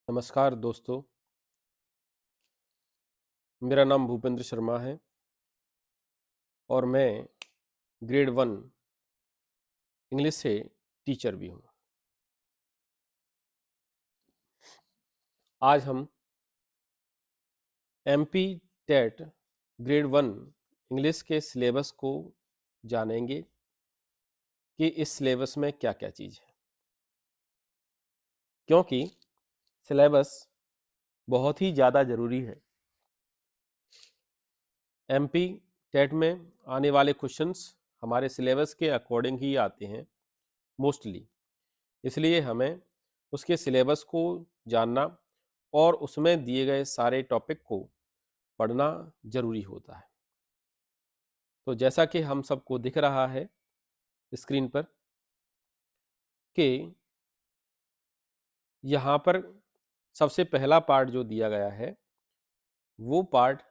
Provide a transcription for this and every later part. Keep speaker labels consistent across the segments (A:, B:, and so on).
A: नमस्कार दोस्तों, मेरा नाम भूपेंद्र शर्मा है और मैं ग्रेड 1 इंग्लिश से टीचर भी हूँ। आज हम एमपी टेट ग्रेड 1 इंग्लिश के सिलेबस को जानेंगे कि इस सिलेबस में क्या-क्या चीज़ है। क्योंकि सिलेबस बहुत ही ज़्यादा ज़रूरी है। एमपी टेट में आने वाले क्वेश्चंस हमारे सिलेबस के अकॉर्डिंग ही आते हैं मोस्टली। इसलिए हमें उसके सिलेबस को जानना और उसमें दिए गए सारे टॉपिक को पढ़ना ज़रूरी होता है। तो जैसा कि हम सबको दिख रहा है स्क्रीन पर कि यहाँ पर सबसे पहला पार्ट जो दिया गया है, वो पार्ट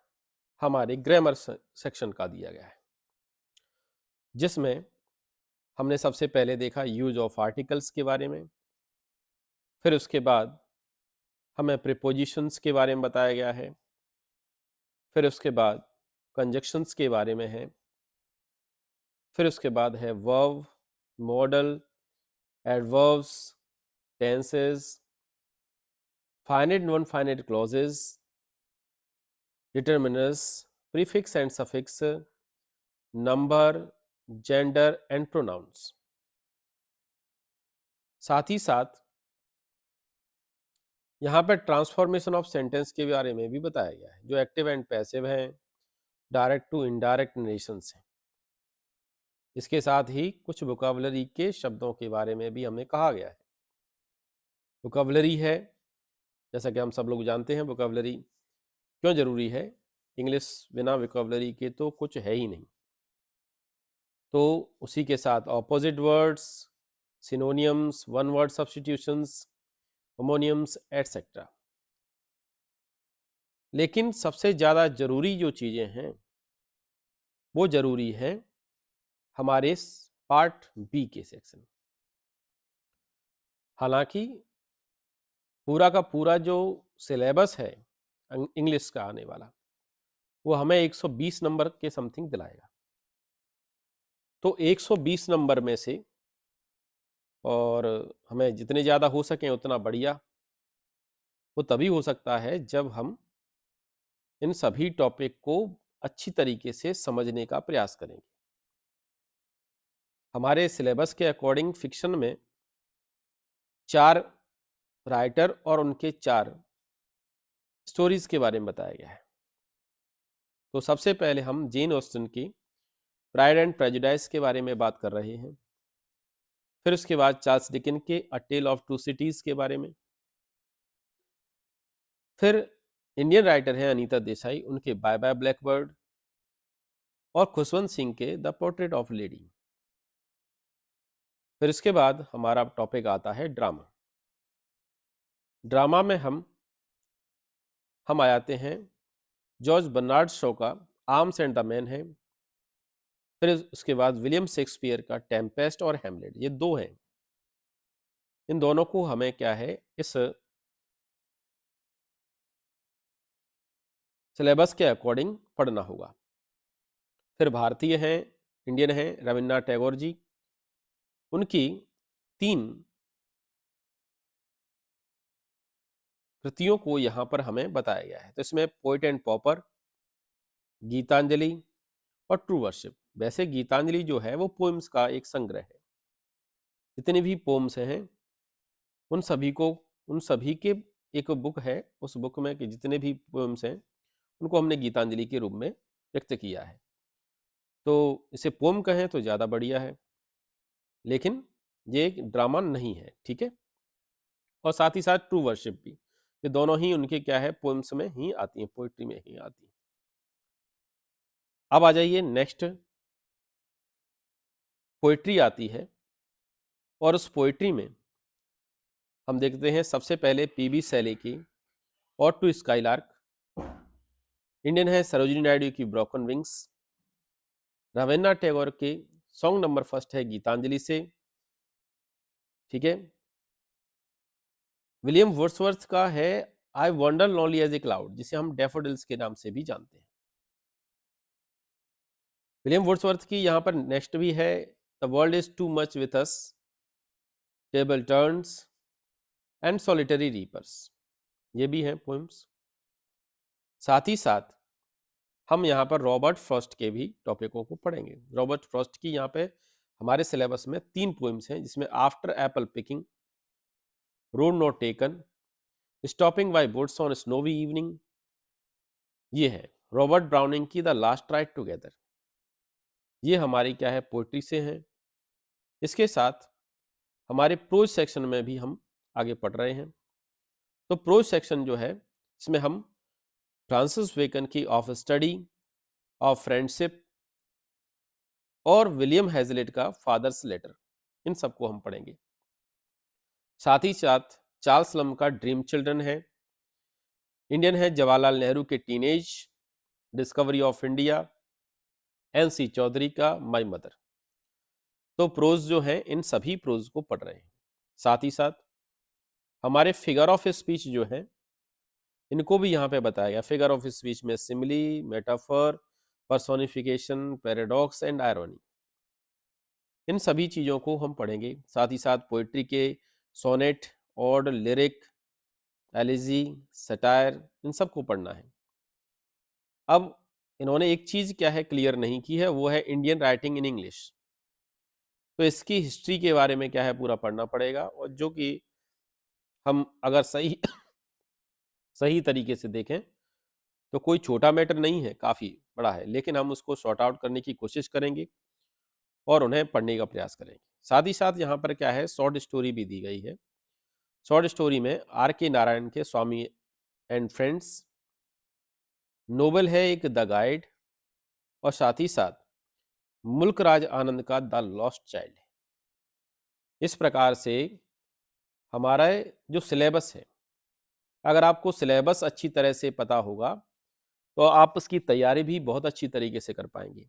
A: हमारे ग्रामर सेक्शन का दिया गया है, जिसमें हमने सबसे पहले देखा यूज ऑफ आर्टिकल्स के बारे में। फिर उसके बाद हमें प्रीपोजिशंस के बारे में बताया गया है। फिर उसके बाद कंजक्शंस के बारे में है। फिर उसके बाद है verb, modal, adverbs, tenses, finite non finite clauses, determiners, prefix and suffix, number, gender and pronouns. साथ ही साथ यहाँ पर ट्रांसफॉर्मेशन ऑफ सेंटेंस के बारे में भी बताया गया है, जो एक्टिव एंड पैसिव हैं, डायरेक्ट टू इनडायरेक्ट नरेशंस हैं। इसके साथ ही कुछ वोकैबुलरी के शब्दों के बारे में भी हमें कहा गया है। वोकैबुलरी है, जैसा कि हम सब लोग जानते हैं, वोकैबुलरी क्यों जरूरी है। इंग्लिश बिना वोकैबुलरी के तो कुछ है ही नहीं। तो उसी के साथ opposite words, synonyms, one word substitutions, homonyms etcetera. लेकिन सबसे ज़्यादा जरूरी जो चीज़ें हैं वो जरूरी है हमारे पार्ट बी के सेक्शन। हालांकि पूरा का पूरा जो सिलेबस है इंग्लिश का आने वाला, वो हमें 120 नंबर के समथिंग दिलाएगा। तो 120 नंबर में से, और हमें जितने ज़्यादा हो सकें उतना बढ़िया, वो तभी हो सकता है जब हम इन सभी टॉपिक को अच्छी तरीके से समझने का प्रयास करेंगे। हमारे सिलेबस के अकॉर्डिंग फिक्शन में 4 राइटर और उनके 4 स्टोरीज के बारे में बताया गया है। तो सबसे पहले हम जेन ऑस्टन की प्राइड एंड प्रेजुडाइज के बारे में बात कर रहे हैं। फिर उसके बाद चार्ल्स डिकन के अ टेल ऑफ टू सिटीज के बारे में। फिर इंडियन राइटर हैं अनीता देसाई, उनके बाय बाय ब्लैकबर्ड। और खुशवंत सिंह के द पोर्ट्रेट ऑफ लेडी। फिर इसके बाद हमारा टॉपिक आता है ड्रामा। ड्रामा में हम आ जाते हैं जॉर्ज बर्नार्ड शॉ का आर्म्स एंड द मैन है। फिर उसके बाद विलियम शेक्सपियर का टेम्पेस्ट और हैमलेट, ये दो हैं। इन दोनों को हमें क्या है इस सिलेबस के अकॉर्डिंग पढ़ना होगा। फिर भारतीय हैं, इंडियन हैं रविन्द्रनाथ टैगोर जी। उनकी 3 कृतियों को यहाँ पर हमें बताया गया है। तो इसमें पोइट एंड पॉपर, गीतांजलि और ट्रू वर्शिप। वैसे गीतांजलि जो है वो पोएम्स का एक संग्रह है। जितने भी पोम्स हैं उन सभी के एक बुक है। उस बुक में के जितने भी पोएम्स हैं उनको हमने गीतांजलि के रूप में व्यक्त किया है। तो इसे पोम कहें तो ज़्यादा बढ़िया है, लेकिन ये एक ड्रामा नहीं है, ठीक है। और साथ ही साथ ट्रू वर्शिप भी, ये दोनों ही उनके क्या है पोएम्स में ही आती हैं, पोइट्री में ही आती हैं। अब आ जाइए नेक्स्ट, पोइट्री आती है। और उस पोइट्री में हम देखते हैं सबसे पहले पीबी शैली की और टू स्काईलार्क। इंडियन है सरोजिनी नायडू की ब्रोकन विंग्स। रविन्द्रनाथ टैगोर के सॉन्ग नंबर फर्स्ट है गीतांजलि से, ठीक है। विलियम वर्ड्सवर्थ का है I wander lonely as a cloud, जिसे हम डैफोडिल्स के नाम से भी जानते हैं। विलियम वर्ड्सवर्थ की यहाँ पर नेक्स्ट भी है, the world is too much with us, table turns and solitary reapers, ये भी हैं पोएम्स। साथ ही साथ हम यहाँ पर रॉबर्ट फ्रॉस्ट के भी टॉपिकों को पढ़ेंगे। रॉबर्ट फ्रॉस्ट की यहाँ पे हमारे सिलेबस में 3 पोएम्स हैं, जिसमें after apple picking, road not taken, stopping by woods on snowy evening, ये है। रॉबर्ट ब्राउनिंग की द लास्ट राइड टुगेदर, ये हमारी क्या है, पोइट्री से हैं। इसके साथ हमारे प्रोज सेक्शन में भी हम आगे पढ़ रहे हैं। तो प्रोज सेक्शन जो है, इसमें हम फ्रांसिस बेकन की ऑफ स्टडी, ऑफ फ्रेंडशिप और विलियम हैजलिट का फादर्स लेटर, इन सबको हम पढ़ेंगे। साथ ही साथ चार्ल्स लम का ड्रीम चिल्ड्रन है, इंडियन है जवाहरलाल नेहरू के teenage, discovery of India, N C. Chaudhuri का माय मदर। तो प्रोज जो है, इन सभी प्रोज को पढ़ रहे हैं। साथ ही साथ हमारे फिगर ऑफ स्पीच जो है, इनको भी यहाँ पे बताया गया। फिगर ऑफ स्पीच में simile, metaphor, personification, paradox and irony, इन सभी चीज़ों को हम पढ़ेंगे। साथ ही साथ पोइट्री के sonnet, ode, lyric, elegy, satire, इन सबको पढ़ना है। अब इन्होंने एक चीज़ क्या है क्लियर नहीं की है, वो है इंडियन राइटिंग इन इंग्लिश। तो इसकी हिस्ट्री के बारे में क्या है पूरा पढ़ना पड़ेगा, और जो कि हम अगर सही सही तरीके से देखें तो कोई छोटा मैटर नहीं है, काफ़ी बड़ा है, लेकिन हम उसको सॉर्ट आउट करने की कोशिश करेंगे और उन्हें पढ़ने का प्रयास करेंगे। साथ ही साथ यहाँ पर क्या है, शॉर्ट स्टोरी भी दी गई है। शॉर्ट स्टोरी में आर के नारायण के स्वामी एंड फ्रेंड्स, नोवेल है एक द गाइड, और साथ ही साथ मुल्क राज आनंद का द लॉस्ट चाइल्ड है। इस प्रकार से हमारा जो सिलेबस है, अगर आपको सिलेबस अच्छी तरह से पता होगा तो आप उसकी तैयारी भी बहुत अच्छी तरीके से कर पाएंगे।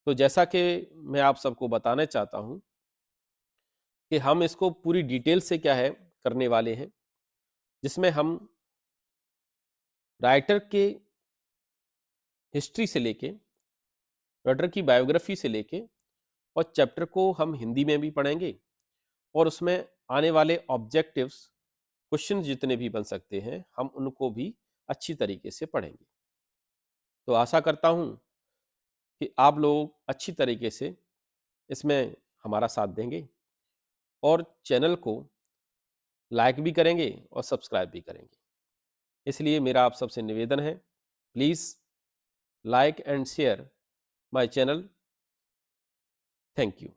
A: तो जैसा कि मैं आप सबको बताना चाहता हूं कि हम इसको पूरी डिटेल से क्या है करने वाले हैं, जिसमें हम राइटर के हिस्ट्री से लेके, राइटर की बायोग्राफी से लेके, और चैप्टर को हम हिंदी में भी पढ़ेंगे, और उसमें आने वाले ऑब्जेक्टिव्स, क्वेश्चन जितने भी बन सकते हैं, हम उनको भी अच्छी तरीके से पढ़ेंगे। तो आशा करता हूं कि आप लोग अच्छी तरीके से इसमें हमारा साथ देंगे और चैनल को लाइक भी करेंगे और सब्सक्राइब भी करेंगे। इसलिए मेरा आप सबसे निवेदन है, please like and share my channel. Thank you.